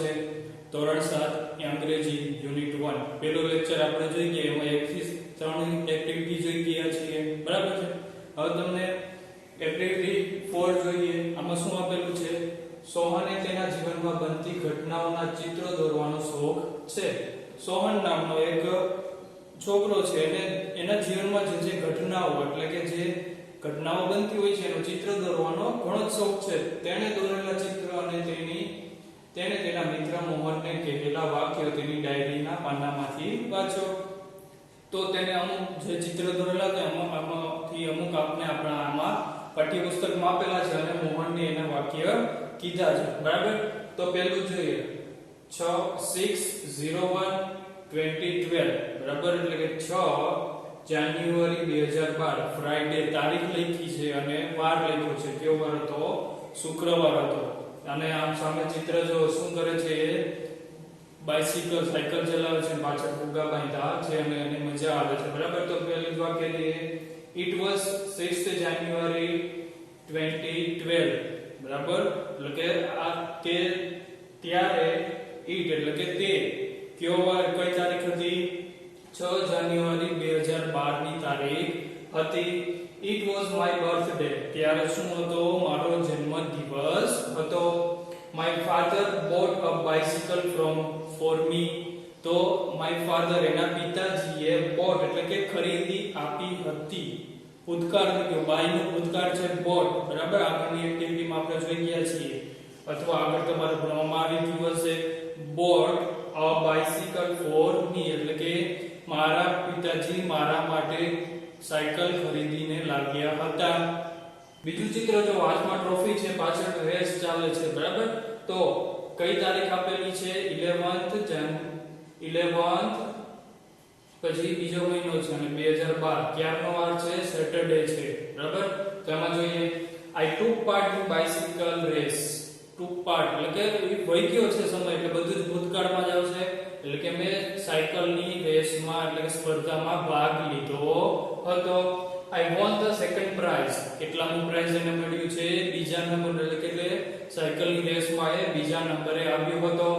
છે ધોરણ 7 અંગ્રેજી યુનિટ 1 પહેલો લેક્ચર આપણે જોઈ ગયા એમાં 1 થી 3 એક્ટિવિટી જોઈ ગયા છીએ બરાબર છે। હવે તમને એક્ટિવિટી 4 જોઈએ। આમાં શું આપેલું છે? સોહને તેના જીવનમાં બનતી ઘટનાઓના ચિત્રો દોરવાનો શોખ છે। સોહન નામનો એક છોકરો છે અને એના જીવનમાં જે ઘટનાઓ એટલે કે જે ઘટનાઓ બનતી હોય છે એનું ચિત્ર દોરવાનો ઘણો શોખ છે। તેણે દોરેલા ચિત્ર અને તેણે તેના મિત્ર મોહનને કહેલા વાક્યો તેની ડાયરીના પાનામાંથી વાંચ્યો। તો તેને અમુક જે ચિત્ર દોરેલા હતા આમાંથી અમુક આપણે આપણા આમાં પાઠ્યપુસ્તકમાં આપેલા છે અને મોહનને એના વાક્ય કીધા છે બરાબર। તો પહેલું જોઈએ 6/6/01/2012 બરાબર એટલે કે 6 જાન્યુઆરી 2012 ફ્રાઈડે તારીખ લખી છે અને વાર લખ્યો છે। કયો વાર હતો? શુક્રવાર હતો। અને આમ સામે ચિત્ર જો શું કરે છે? સાયકલ ચલાવે છે પાછળ ફુગ્ગા બાંધ્યા છે અને એને મજા આવે છે બરાબર। તો પહેલું વાક્ય લઈએ It was 6th January 2012 બરાબર એટલે કે આ તે ત્યારે ઈટ એટલે કે તે કયો વાર કઈ તારીખ હતી? 6 જાન્યુઆરી 2012 ની તારીખ હતી। It was my birthday ત્યારે શું હતો? મારો જન્મદિવસ હતો। My father bought a bicycle for me તો my father એના પિતાજીએ bought એટલે કે ખરીદી આપી હતી। ભૂતકાળ લખ્યો બાય નો ભૂતકાળ છે bought બરાબર। આગળની એક્ટિવિટીમાં આપણે જોઈ ગયા છીએ અથવા આગળ તમારે ભણવામાં આવી ગયું હશે bought a bicycle for me એટલે કે મારા પિતાજી મારા માટે સાયકલ ખરીદીને લાગ્યા હતા। બીજું ચિત્ર જો હાથમાં ટ્રોફી છે પાછળ રેસ ચાલે છે બરાબર। તો કઈ તારીખ આપેલી છે? 11th પછી બીજો મહિનો છે અને 2012 ક્યારનો વાર છે? સેટરડે છે બરાબર। તો એમાં જોઈએ I took part in bicycle race took part એટલે કે વહી ગયો છે સમય એટલે બધું જ ભૂતકાળમાં જ આવશે એટલે કે મેં સાયકલની રેસમાં એટલે કે સ્પર્ધામાં ભાગ લીધો હતો। I won the second prize કેટલામું પ્રાઇઝ એને મળ્યું છે? બીજા નંબર એટલે કે સાયકલની રેસમાં એ બીજા નંબરે આવ્યો હતો।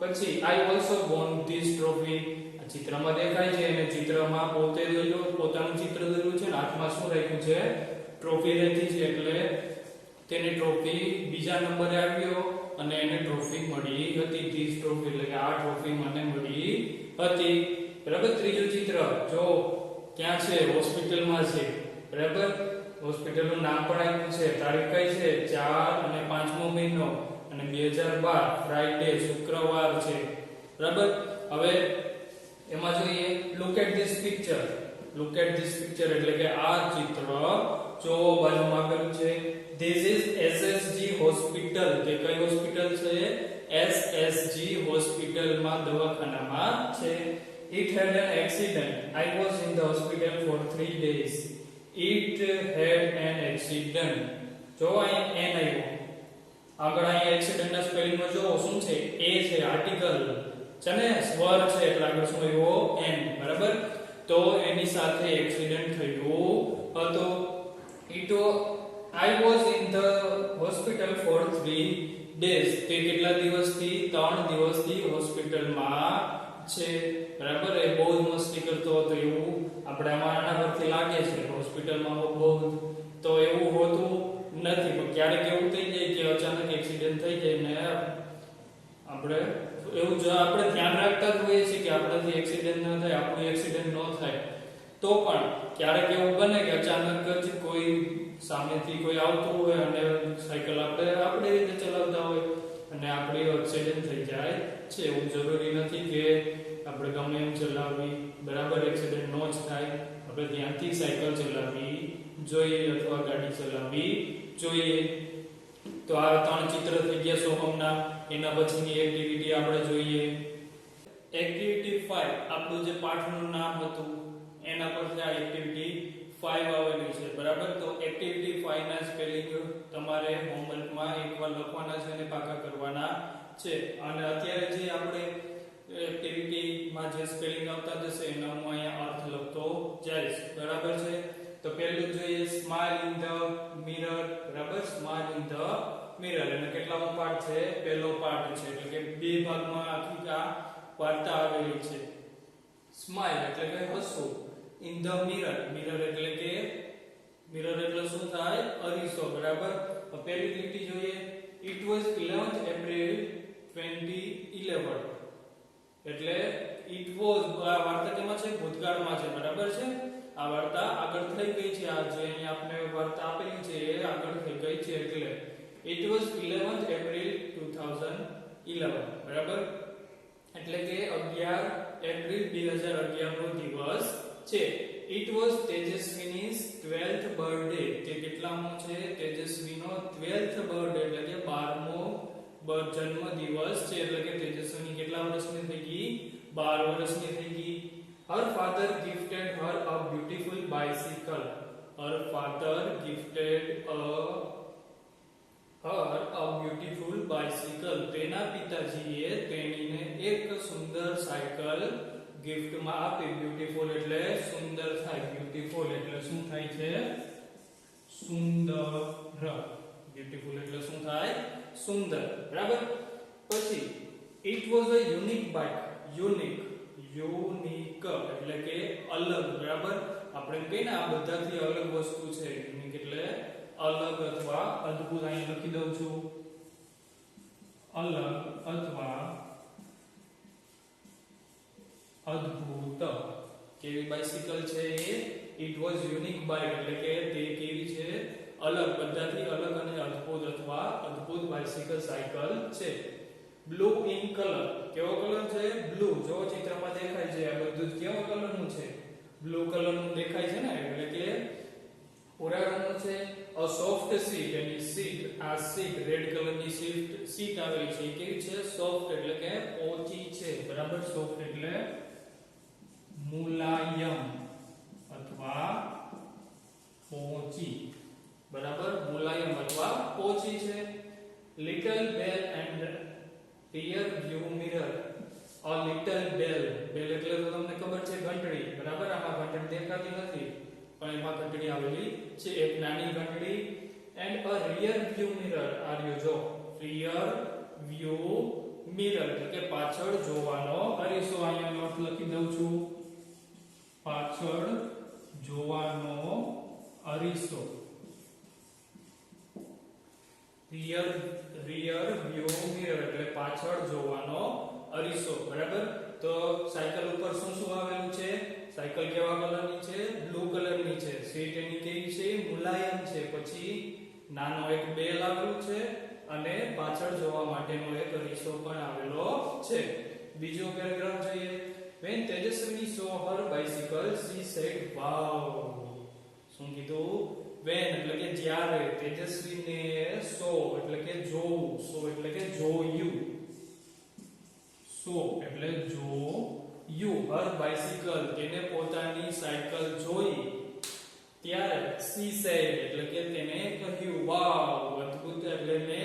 પછી I also won this trophy આ ચિત્રમાં દેખાય છે અને ચિત્રમાં પોતાનું ચિત્ર દોર્યું છે અને હાથમાં શું રાખ્યું છે? ટ્રોફી રાખી છે એટલે તેને ટ્રોફી બીજા નંબરે આવ્યો અને એને ટ્રોફી મળી હતી। this ટ્રોફી એટલે કે આ ટ્રોફી મને મળી હતી બરાબર। ત્રીજું ચિત્ર જો ક્યાં છે? હોસ્પિટલમાં છે બરાબર। હોસ્પિટલનું નામ પણ આપ્યું છે તારીખ કઈ છે? 4 અને 5મો મહિનો અને 2012 ફ્રાઈડે શુક્રવાર છે બરાબર। હવે એમાં જોઈએ look at this picture એટલે કે આ ચિત્ર જો બાજુમાં આપેલું છે this is SSG hospital કે કઈ હોસ્પિટલ છે? SSG hospital માં દવાખાનામાં છે। It had an accident I was in the hospital for 3 days It had an accident જો અહીં n આવ્યો આગળ અહીં એક્સિડન્ટ ના સ્પેલિંગ માં જો શું છે? a છે આર્ટિકલ છે ને સ્વર છે એટલે આગળ શું આવ્યો? n બરાબર। તો એની સાથે એક્સિડન્ટ થયો હતો। I was in the hospital for 3 days તે કેટલા દિવસથી? 3 દિવસથી હોસ્પિટલમાં છે બરાબર। એ બહુ મસ્તી કરતો હતો એવું આપણે આના પરથી લાગે છે હોસ્પિટલમાં બહુ તો એવું હોતું નથી પણ ક્યારેક એવું થઈ જાય કે અચાનક એક્સિડન્ટ થઈ જાય ને આપણે એવું જો આપણે ધ્યાન રાખતા જ હોઈએ છીએ કે આપણાથી એક્સિડન્ટ ન થાય આપણું એક્સિડન્ટ ન થાય તો પણ ક્યારેક એવું બને કે અચાનક જ કોઈ સામેથી કોઈ આવતું હોય અને સાયકલ આપણે રીતે ચલાવતા હોય અને આપણી એક્સિડન્ટ થઈ જાય છે। એવું જરૂરી નથી કે આપણે ગમે એમ ચલાવવી બરાબર એક્સિડન્ટ ન જ થાય આપણે ધ્યાનથી સાયકલ ચલાવવી જોઈએ અથવા ગાડી ચલાવવી જોઈએ। તો આ 3 ચિત્ર થઈ ગયા સોહમના। એના પછીની એક્ટિવિટી આપણે જોઈએ એક્ટિવિટી 5 આપણું જે પાઠનું નામ હતું એના પરથી આ એક્ટિવિટી 5 આવેલી છે બરાબર। તો એક્ટિવિટી 5 ના સ્પેલિંગ તમારે હોમવર્કમાં એકવાર લખવાના છે અને પાકા કરવાના છે અને અત્યારે જે આપણે એક્ટિવિટીમાં જે સ્પેલિંગ આવતા જશે એનો હું અહીંયા અર્થ લખતો જઈશ બરાબર છે। તો પહેલું જોઈએ સ્માઈલ ઇન ધ મિરર બરાબર। સ્માઈલ ઇન ધ મિરર અને કેટલામો પાર્ટ છે? પહેલો પાર્ટ છે એટલે કે B બે ભાગમાં આખી આ વાર્તા આવેલી છે. સ્માઈલ એટલે કે હસવું. ઇન ધ મિરર, મિરર એટલે શું થાય? અરીસો. બરાબર. પહેલી લીટી જોઈએ. It was 11th April 2011. એટલે ઇટ વોઝ આ વાર્તા કેમાં છે? ભૂતકાળમાં છે. બરાબર છે. આ વાર્તા આગળ થઈ ગઈ છે. આ જે અહીં આપણે વાર્તા આપેલી છે એ આગળ થઈ ગઈ છે. એટલે ઇટ વોઝ 11th એપ્રિલ 2011. બરાબર. એટલે કે 11 એપ્રિલ 2011 નો દિવસ છે. It was Tejaswini's 12th birthday. તે કેટલામો છે? તેજસ્વીનો 12th બર્થડે એટલે કે 12મો જન્મ દિવસ છે. એટલે કે તેજસ્વીની કેટલા વર્ષની થઈ ગઈ? 12 વર્ષની થઈ ગઈ. Her father gifted her a beautiful bicycle. Her father gifted her a beautiful bicycle. તેના પિતાજીએ તેણીને એક સુંદર સાયકલ ગિફ્ટમાં આપી. બ્યુટીફુલ એટલે સુંદર થાય. બ્યુટીફુલ એટલે શું થાય છે? સુંદર. બ્યુટીફુલ એટલે શું થાય? સુંદર. બરાબર. પછી it was a unique bike. Unique એટલે કે અલગ. બરાબર. આપણે કહીએ ને આ બધાથી અલગ વસ્તુ છે. યુનિક એટલે અલગ અથવા અદ્ભુત. અહીં લખી દઉં છું અલગ અથવા અદ્ભુત. કેવી બાઇસિકલ છે એ? ઇટ વોઝ યુનિક બાઇક એટલે કે તે કેવી છે? અલગ. બધાથી અલગ અને અદ્ભુત અથવા અદ્ભુત બાઇસિકલ સાયકલ છે. Blue in colour. કેવો કલર છે? બ્લુ. જો ચિત્રમાં દેખાય છે આ બધું કેવા કલરનું છે? બ્લુ કલરનું દેખાય છે ને. એટલે કે ભૂરા રંગનું છે. A soft seat. Any seat, આ સીટ રેડ કલરની સીટ આવેલી છે. કેવી છે? સોફ્ટ એટલે કે પોચી છે. બરાબર. સોફ્ટ એટલે મુલાયમ અથવા પોચી. બરાબર. મુલાયમ અથવા પોચી છે. Little bell and rear view mirror. A little bell. બેલ એટલે તો તમને ખબર છે ઘંટડી. બરાબર. આમાં ઘંટડી દેખાતી નથી પણ એમાં ઘંટડી આવેલી છે. એક નાની ઘંટડી. and a rear view mirror. આ રહ્યો જો rear view mirror એટલે કે પાછળ જોવાનો અરીસો. અહીંયા નોટ લખી દઉં છું. પાછળ જોવાનો અરીસો. rear view mirror એટલે પાછળ જોવાનો અરીસો. બરાબર. તો સાયકલ ઉપર શું શું આવેલું છે? સાયકલ કેવા કલરની છે? બ્લુ કલરની છે. સીટ એની કેવી છે? મુલાયમ છે. પછી નાનો એક બેલ આવેલું છે અને પાછળ જોવા માટેનો એક અરીસો પણ આવેલો છે. બીજો પેરેગ્રાફ જોઈએ. when Tejaswini saw her bicycle she said wow. શું કીધું? when એટલે કે જ્યારે. તેજસ્વીને saw એટલે કે જોવું. saw એટલે કે જોયું. saw એટલે જોયું. her bicycle તેને પોતાની સાયકલ જોઈ ત્યારે she said એટલે કે તેને કહ્યું wow. અદ્ભુત એટલે ને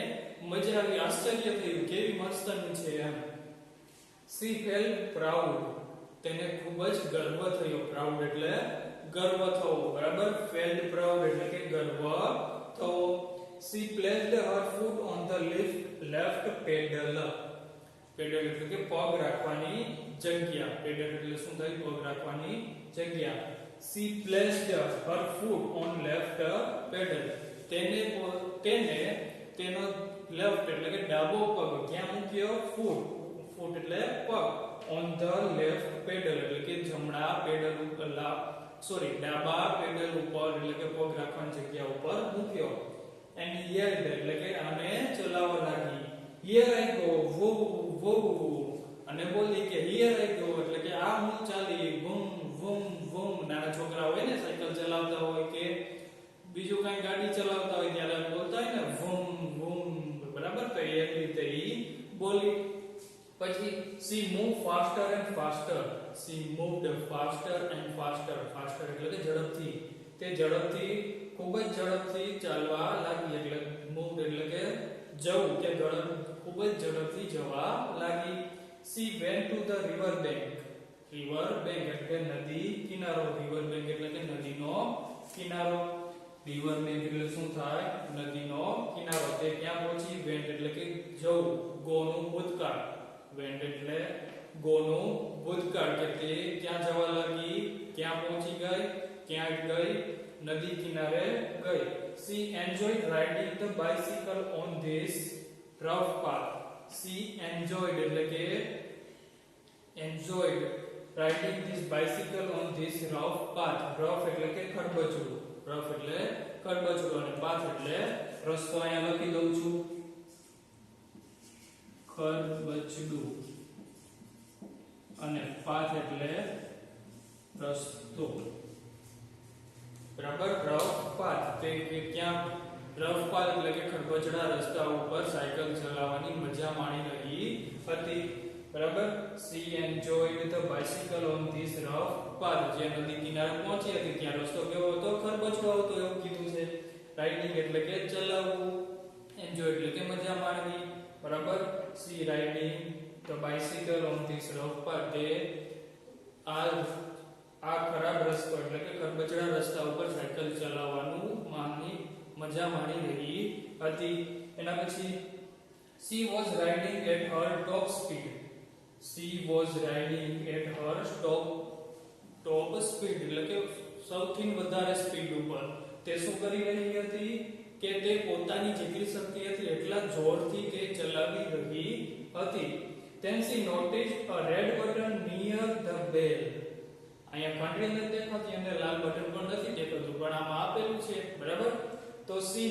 મજા આવી, આશ્ચર્ય થયું, કેવી મસ્તની છે એમ. she felt proud. તેને ખૂબ જ ગર્વ થયો. proud એટલે ગર્વ થવો. બરાબર. felt proud એટલે કે ગર્વ થવો. she placed her foot on the left pedal. pedal એટલે કે પગ રાખવાની જગ્યા. pedal એટલે શું થાય? પગ રાખવાની જગ્યા. she placed her foot on left pedal. તેને તેનો લેફ્ટ એટલે કે ડાબો પગ ક્યાં મૂક્યો? ફૂટ એટલે પગ. on the left pedal એટલે કે જમણા પેડલ ઉપર ડાબા પેડલ ઉપર એટલે કે પગ રાખવાની જગ્યા ઉપર મૂક્યો. and yelled એટલે કે આને ચલાવવા લાગી. here I go. wo wo. અને બોલી કે here I go એટલે કે આ હું ચાલી. વમ વમ વમ. નાના છોકરા હોય ને સાયકલ ચલાવતા હોય કે બીજું કઈ ગાડી ચલાવતા હોય ત્યારે બોલતા હોય ને વમ વમ. બરાબર. તો એ રીતે ઈ બોલી. પછી she moved faster and faster. she moved faster and faster. faster એટલે કે ઝડપથી. તે ઝડપથી ખૂબ જ ઝડપથી ચાલવા લાગી. એટલે moved એટલે કે જવું કે ખૂબ જ ઝડપથી જવા લાગી. she went to the river bank. river bank એટલે નદી કિનારો. river bank એટલે કે નદીનો કિનારો. river bank એટલે શું થાય? નદીનો કિનારો. તે ક્યાં પહોંચી? went એટલે કે જવું. go નું ભૂતકાળ. વેન્ટ એટલે ગો નો ભૂતકાળ કે તે ક્યાં જવા લાગી, ક્યાં પહોંચી ગઈ, ક્યાં ગઈ, નદી કિનારે ગઈ. She enjoyed riding the bicycle on this rough path. She enjoyed એટલે કે enjoyed riding this bicycle on this rough path. Rough એટલે કે ખડબચડું, rough એટલે ખડબચડું અને path એટલે રસ્તો. અહીંયા લખી દઉં છું ખડબચડું અને path એટલે રસ્તો. બરાબર. રફ પાથ તે ક્યાં રફ પાથ એટલે કે ખડબચડા રસ્તા ઉપર સાયકલ ચલાવવાની મજા માણી રહી હતી. બરાબર. She enjoyed the bicycle on this rough path. જે નદી કિનારે પહોંચી હતી ત્યાં રસ્તો કેવો હતો, ખડબચડો હતો એવું કીધું છે. રાઇડિંગ એટલે કે ચલાવવું, એન્જોય એટલે કે મજા માણવી. બરાબર. She riding the bicycle on this rough path. તે આ ખરાબ રસ્તો એટલે કે ખડબચડા રસ્તા ઉપર સાયકલ ચલાવવાનું મજા માણી રહી હતી. એના પછી she was riding at her top speed. She was riding at her top speed એટલે કે સૌથી વધારે સ્પીડ ઉપર તે શું કરી રહી હતી કે તે પોતાની જેટલી શક્તિ હતી એટલા જોરથી તે ચલાવી રહી હતી. Then she noticed a red button near the bell. અહીંયા ઘંટડી નથી દેખાતી અને લાલ બટન પણ નથી દેખાતું પણ આમાં આપેલું છે. બરાબર. તો સી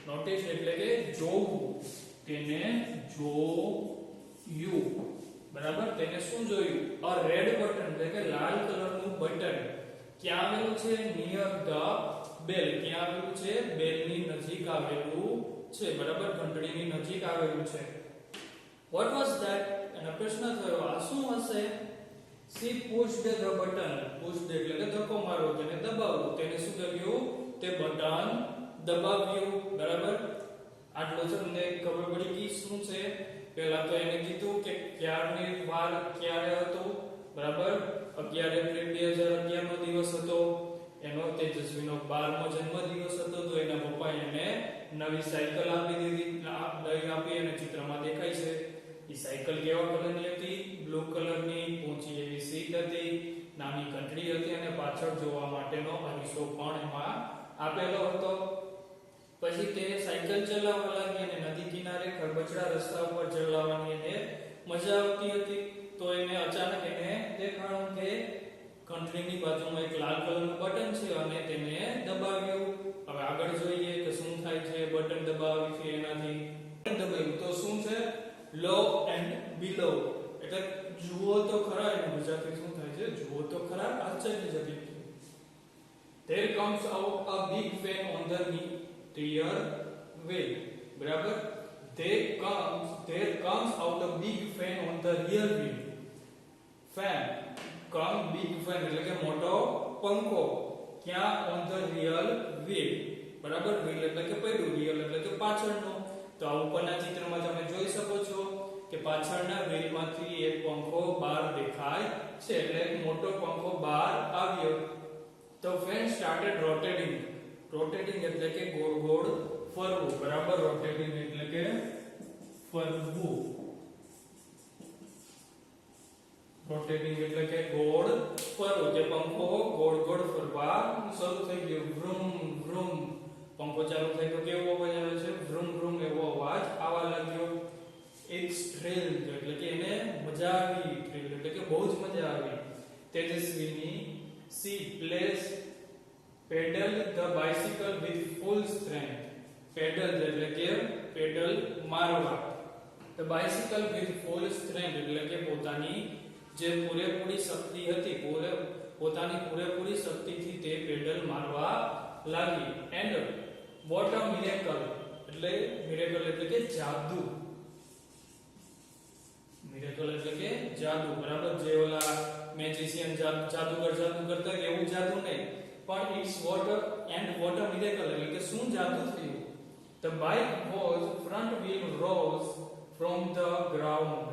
નોટિસ એટલે કે જોવું, તેને જોયું. બરાબર. તેને શું જોયું? અ રેડ બટન એટલે કે લાલ કલરનું બટન ક્યાં આવેલું છે? Near the bell. ક્યાં આવેલું છે? બેલની નજીક આવેલું છે. બરાબર. ઘંટડીની નજીક આવેલું છે. What was that? એનો પ્રશ્ન થયો આ શું હશે? She pushed the button. Pushed એટલે કે ધક્કો મારવો, તેને દબાવવું. તેને શું કર્યું? તે બટન દબાવ્યું. બરાબર. આટલો છે તમને ખબર પડી કે શું છે. પહેલા તો એને કીધું કે ક્યારની વાર ક્યારે હતો. બરાબર. 11 એપ્રિલ 2011 નો દિવસ હતો. એનો તેજસ્વીનો 12મો જન્મદિવસ હતો. તો એના પપ્પાએ એને નવી સાયકલ આપી દીધી, લઈ આપી અને ચિત્રમાં દેખાય છે. એ સાયકલ કેવા કલરની હતી? બ્લુ કલરની. ઊંચી એવી સીટ હતી, નાની ઘંટડી હતી અને પાછળ જોવા માટેનો અરીસો પણ એમાં આપેલો હતો. પછી તે સાયકલ ચલાવવા લાગી અને નદી કિનારે ખડબચડા રસ્તા ઉપર ચલાવવાની એને મજા આવતી હતી. તો એને અચાનક એને દેખાણું કે ઘંટડીની બાજુમાં એક લાલ કલરનું બટન છે અને તેને દબાવ્યું. હવે આગળ જોઈએ કે શું થાય છે. બટન દબાવી છે એનાથી દબાવ્યું તો શું છે? લો એન્ડ બિલો એટલે જુઓ તો ખરા. એનું ગુજરાતી શું થાય છે? જુઓ તો ખરા. આશ્ચર્યજનક. There comes out a big fan on the rear wheel. બરાબર. There comes out a big fan on the rear wheel. Fan big fan એટલે કે મોટો પંખો. ક્યાં? on the rear wheel. બરાબર. wheel એટલે કે પૈડું, rear એટલે કે પાછળનું. તો આ ઉપરના ચિત્રમાં તમે જોઈ શકો છો કે પાછળના વ્હીલમાંથી એક પંખો બહાર દેખાય છે. એટલે એક મોટો પંખો બહાર આવ્યો. તો ફેન સ્ટાર્ટેડ રોટેટિંગ. રોટેટિંગ એટલે કે ગોળ ગોળ ફરવું. બરાબર. રોટેટિંગ એટલે કે ફરવું. રોટેટિંગ એટલે કે ગોળ ફરવું. તે પંખો ગોળ ગોળ ફરવા શરૂ થઈ ગયો. વ્રુમ વ્રુમ. પંખો ચાલુ થાય તો કેવો અવાજ આવે છે? વ્રુમ વ્રુમ એવો અવાજ આવવા લાગ્યો. It's thrilled એટલે કે એને મજા આવી. થ્રિલ એટલે કે બહુ જ મજા આવી. તેજસ્વીની she pedaled the bicycle with full strength. Pedal એટલે કે પેડલ મારવા. The bicycle with full strength એટલે કે પોતાની જે પૂરેપૂરી શક્તિ હતી, પોતાની પૂરેપૂરી શક્તિથી તે પેડલ મારવા લાગી. And what a miracle એટલે કે જાદુ. મિરેકલ એટલે કે જાદુ. બરાબર. જે ઓલા મેજિશિયન જાદુગર જાદુ કરતા એવું જાદુ નહીં, પણ ઇટ્સ what a miracle એટલે કે શું જાદુ થયું. The bike was front wheel rose from the ground.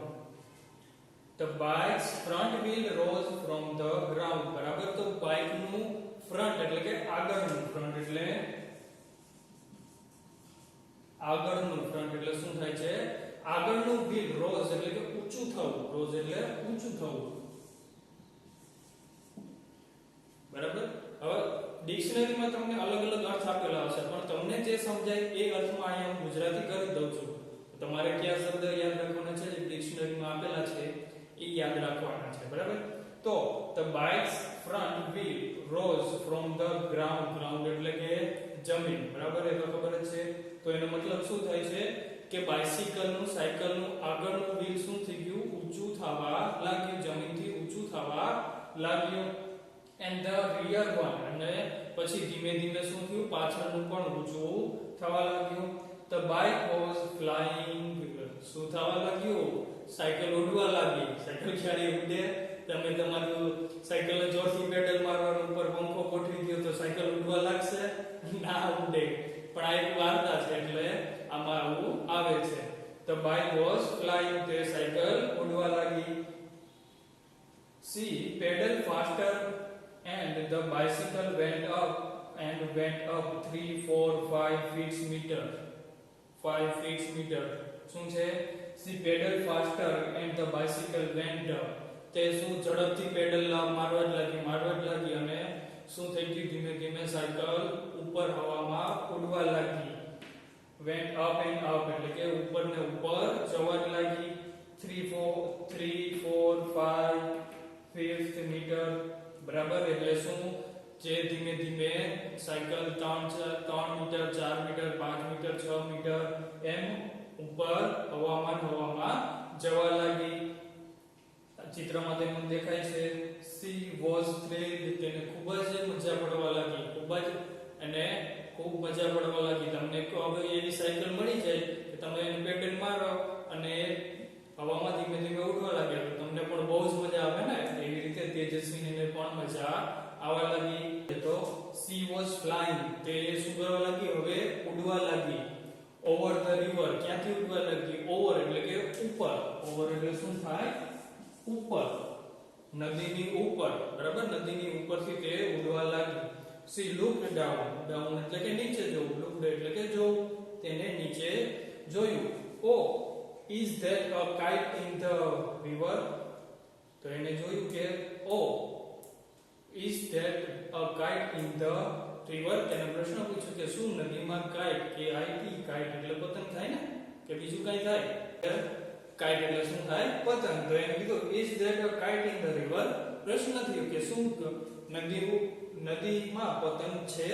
The bike's front wheel rose from the ground. બરાબર. તો બાઇક નું ફ્રન્ટ એટલે કે આગળનું. ફ્રન્ટ એટલે આગળનું. ફ્રન્ટ એટલે શું થાય છે? આગળનું વ્હીલ રોઝ એટલે કે ડિક્શનરીમાં તમને અલગ અલગ અર્થ આપેલા હશે, પણ તમને જે સમજાય એ અર્થમાં અહીંયા હું ગુજરાતી કરી દઉં છું. તમારે કયા શબ્દ યાદ રાખવાના છે જે ડિક્શનરીમાં આપેલા છે એ યાદ રાખવાના છે, બરાબર? તો the bike's front wheel rose from the ground. ground એટલે કે જમીન, બરાબર? એ તો ખબર જ છે. તો એનો મતલબ શું થાય છે કે સાયકલનું આગળનું વ્હીલ શું થઈ ગયું? ઊંચું થવા લાગ્યું, જમીનથી ઊંચું થવા લાગ્યું. and the rear one, અને પછી ધીમે ધીમે શું થયું? પાછળનું પણ ઊંચું થવા લાગ્યું. the bike was flying. શું થવા લાગ્યું? સાયકલ ઉડવા લાગી. સાયકલ ક્યારે ઉડે? તમે તમારું સાયકલ જોરથી પેડલ મારવાનું, ઉપર પંખો ગોઠવી દો તો સાયકલ ઉડવા લાગશે? ના ઉડે. પણ આ એક વાર્તા છે એટલે આમાં આવું આવે છે. the bike was flying, તે સાયકલ ઉડવા લાગી. she pedaled faster and the bicycle went up 3, 4, 5 feet meter. 5 feet meter. શું છે? she pedaled faster and the bicycle went up. તે શું ઝડપથી પેડલ મારવા જ લાગી અને શું થઈ ગયું? ધીમે ધીમે સાયકલ ઉપર હવામાં ઉડવા લાગી. went up and up એટલે કે ઉપર ને ઉપર જવા લાગી. 3, 4, 5 5th મીટર, બરાબર? એટલે શું? જે ધીમે ધીમે cycle 3 meter, 4 meter, 5 meter, 6 meter એમ ઉપર હવામાં જવા લાગી. ચિત્રમાં તેમાં દેખાય છે she was thrilled. તેને ખૂબ જ મજા પડવા લાગી. ખૂબ મજા પડવા લાગી. તમને હવે એવી સાયકલ મળી જાય કે તમે એને પેડલ મારો અને હવામાં ધીમે ધીમે ઉડવા લાગે તો તમને પણ બહુ જ મજા આવે ને. એવી રીતે તેજસ્વીને પણ મજા આવવા લાગી. તો she was flying. તે શું કરવા લાગી? હવે ઉડવા લાગી. over the river. ક્યાંથી ઉડવા લાગી? over એટલે કે ઉપર. over એટલે શું થાય? ઉપર, નદીની ઉપર, બરાબર? નદીની ઉપરથી તે ઉડવા લાગી. she looked down. down એટલે કે નીચે જોવું. looked એટલે કે જોવું. તેને નીચે જોયું. oh, is that a kite in the river? તો એને જોયું કે oh, is that a kite in the river? તેને પ્રશ્ન પૂછ્યો કે શું નદીમાં કાઇટ, કે આઈટી કાઇટ એટલે પતંગ થાય ને, કે બીજું કઈ થાય? કાઇટ એટલે શું થાય? પતંગ. તો એને કીધું is that a kite in the river? પ્રશ્ન થયો કે શું નદીમાં પતંગ છે?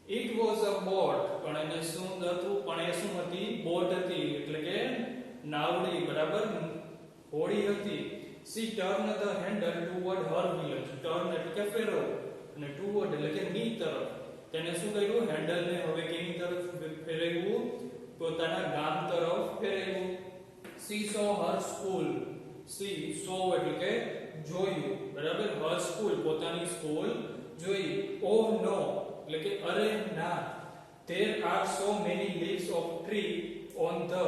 it was a boat. પણ એને શું હતું? પણ એ શું હતી? બોટ હતી એટલે કે નાવડી, બરાબર? હોડી હતી. she turned the handle toward her village. turn એટલે કે ફેરવવું અને toward એટલે કે ની તરફ. તેને શું કર્યું? હેન્ડલ ને હવે કેની તરફ ફેરવ્યું? પોતાના ગામ તરફ ફેરવ્યું. she saw her school. she saw એટલે કે જોયું, બરાબર? her school પોતાની સ્કૂલ જોઈ. oh no એટલે કે અરે ના. there are so many leaves of tree on the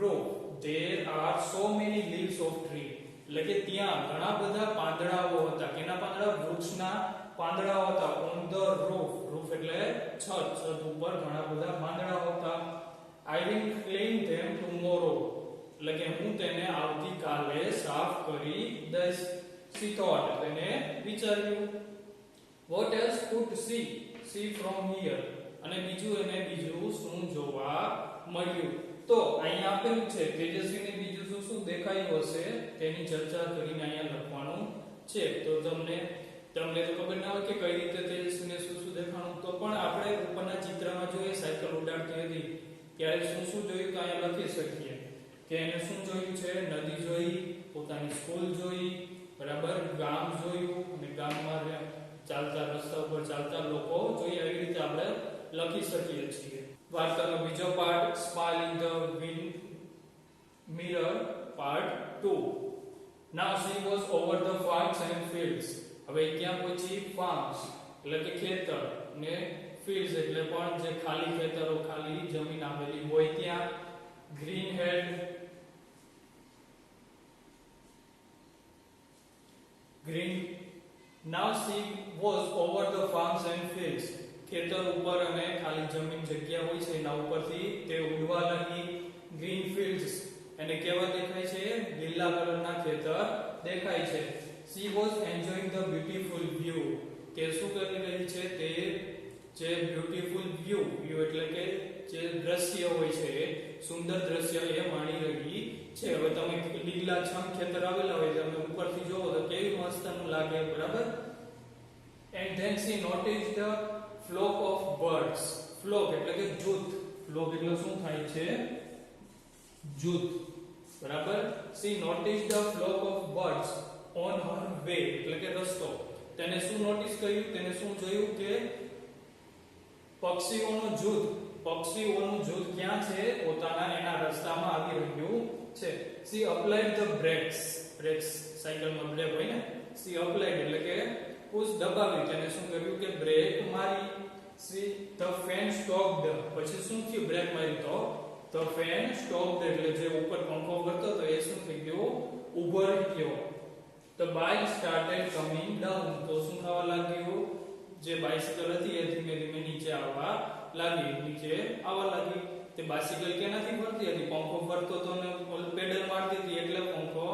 roof. there are so many leaves of tree એટલે કે ત્યાં ઘણા બધા પાંદડાઓ હતા. કેના પાંદડા? વૃક્ષના પાંદડાઓ હતા. on the roof. roof એટલે છત ઉપર ઘણા બધા પાંદડાઓ હતા. I will clean them tomorrow. એટલે કે હું તેને આવતીકાલે સાફ કરી દઈશ. she thought. તેને વિચાર્યું. what else could she see from here? અને બીજું શું જોવા મળ્યું? તો અહીંયા આપેલું છે તેજસ્વીને બીજું શું દેખાયું હશે તેની ચર્ચા કરીને અહીંયા લખવાનું છે. તો તમને તો ખબર ના હોય કે કઈ રીતે તેજસ્વીને શું દેખાણું. તો પણ આપણે ઉપરના ચિત્રમાં જોઈએ સાયકલ ઉડાડતી હતી ત્યારે શું જોયું તો અહીંયા લખી શકીએ કે એને શું જોયું છે? નદી જોઈ, પોતાની સ્કૂલ જોઈ, બરાબર? ગામ જોયું અને ગામમાં ચાલતા રસ્તા ઉપર ચાલતા લોકો જોઈ. આવી રીતે આપણે લખી શકીએ છીએ. વાર્તાનો બીજો part smile in the mirror part 2. now she was over the farms and fields. હવે ક્યાં પહોંચી? farms એટલે કે ખેતર ને fields એટલે પણ જે ખાલી ખેતરો, ખાલી જમીન આવેલી હોય ત્યાં. green had green. now she was over the farms and fields. ખેતર ઉપર અને ખાલી જમીન જગ્યા હોય છે એના ઉપરથી તે ઉડવા લાગી. ગ્રીન ફિલ્ડ્સ અને કેવા દેખાય છે? લીલા કલરના ખેતર દેખાય છે. she was enjoying the beautiful view. તે શું કરી રહી છે? તે જે બ્યુટીફુલ વ્યૂ એટલે કે જે દ્રશ્ય હોય છે, સુંદર દ્રશ્ય એ માણી રહી છે. હવે તમે લીલાછમ ખેતર આવેલા હોય, તમે ઉપરથી જોવો તો કેવી મસ્તનું લાગે, બરાબર? And then she noticed the flock of birds. Flock એટલે કે જૂથ. flock એટલે શું થાય છે? જૂથ, બરાબર? She noticed the flock of birds on her way એટલે કે રસ્તો. તેને શું નોટિસ કર્યું? તેને શું જોયું કે પક્ષીઓનું જૂથ ક્યાં છે? પોતાના એના રસ્તામાં આવી રહ્યું છે. She applied the brakes. સાયકલમાં બ્રેક હોય ને? She applied એટલે કે પુશ દબાવી. તેને શું કર્યું કે બ્રેક મારી. The fan stopped. પછી શું થયું? બ્રેક મારી તો the fan stopped એટલે જે ઉપર પંખો ફરતો તો એ શું થઈ ગયો? ઊભો રહી ગયો. The bike started coming down. તો શું થવા લાગ્યું? જે બાઇસિકલ હતી એ ધીમે ધીમે નીચે આવવા લાગી. તે બાઇસિકલ કેનાથી ફરતી હતી? પંખો ફરતો તો ને પેડલ મારતી હતી એટલે પંખો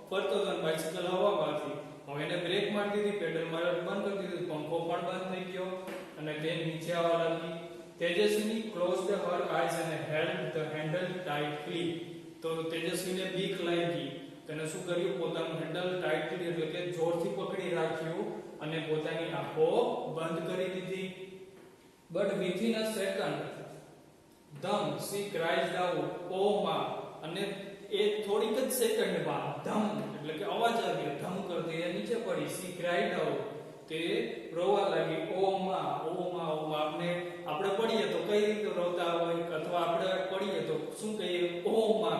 ફરતો તો ને બાઇસિકલ હવામાં હતી. હવે એને બ્રેક મારી દીધી, પેડલ મારવાનું બંધ કરી દીધું, પંખો પણ બંધ થઈ ગયો અને તે નીચે આવવા લાગી. તેજસ્વીની closed her eyes and held the handle tightly. તો તેજસ્વીને બીક લાગી. તેને શું કર્યું? પોતાનું હેન્ડલ ટાઇટલી એટલે કે જોરથી પકડી રાખ્યું અને પોતાની આંખો બંધ કરી દીધી. But within a second, she cried out, "Oh ma!" અને એ થોડીક જ સેકન્ડમાં ધમ એટલે કે અવાજ આવ્યો, ધમ કરતી એ નીચે પડી. She cried out. તે રોવા લાગી. "Oh ma, oh ma, oh ma." આપણે પડીએ તો કઈ રીતે રોતા હોય, અથવા આપણે પડીએ તો શું કહીએ? "Oh ma."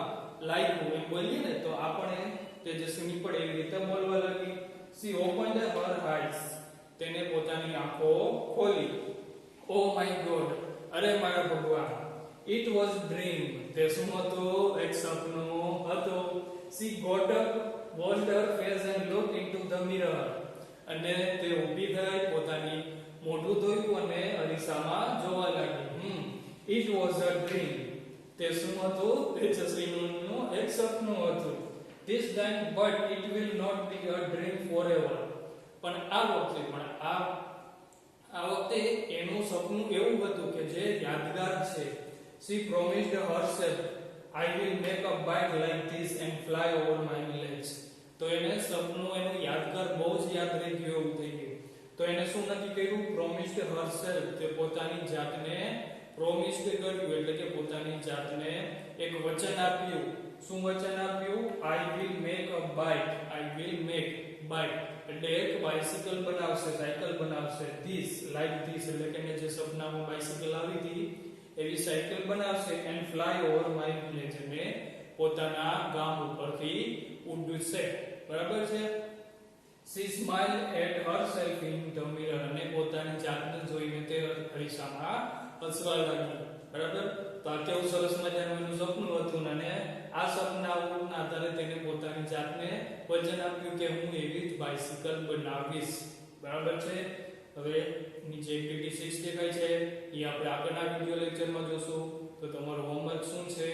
લાગ્યું એમ બોલીએ ને, તો આપણે તેજસ્વીની પડે એવી રીતે બોલવા લાગી. She opened her eyes. તેને પોતાની આંખો ખોલી. "Oh my God." અરે મારા ભગવાન. It was dream. તે શું હતું? એક સપનું હતું. She got up, washed her face and looked into the mirror. અને તે ઊભી થઈ, પોતાની મોઢું ધોયું અને અરીસામાં જોવા લાગી. It was a dream. તે શું હતું? તેજસ્વીનું એક સપનું હતું. This time, but it will not be a dream forever. પણ આ વખતે એનું સપનું એવું હતું કે જે યાદગાર છે. She promised herself, "I will make a bike like this and fly over my village." તો એને સપનું એનું યાદગાર બહુ જ યાદ રહી ગયું એવું થઈ ગયું. તો એને શું નક્કી કર્યું? promised herself. તે પોતાની જાતને promised કર્યું એટલે કે પોતાની જાતને એક વચન આપ્યું. શું વચન આપ્યું? I will make a bike. I will make bike એટલે એક બાઇસિકલ બનાવશે, સાયકલ બનાવશે. This like this એટલે કે જે સપનામાં બાઇસિકલ આવી હતી એવી સાયકલ બનાવશે. And fly over my village એટલે પોતાના ગામ ઉપરથી ઉડશે. બરાબર છે? She smiled at herself in the mirror. અને પોતાની જાતને જોઈને તે અરીસામાં હસવા લાગી. બરાબર? તો આ કેવું સરસ મજાનું એનું સપનું હતું અને આ સપનાના આધારે તેને પોતાની જાતને વચન આપ્યું કે હું એવી જ બાઇસિકલ બનાવીશ. બરાબર છે? હવે નીચે એક્ટિવિટી 6 દેખાય છે, એ આપણે આગળના વિડિયો લેક્ચરમાં જોશું. તો તમારું હોમવર્ક શું છે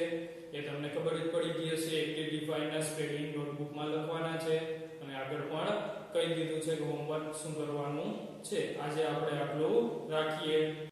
એ તમને ખબર જ પડી ગઈ હશે. એક્ટિવિટી 5 ના સ્પેલિંગ નોટબુકમાં લખવાના છે અને આગળ પણ કહી દીધું છે કે હોમવર્ક શું કરવાનું છે. આજે આપણે આટલું રાખીએ.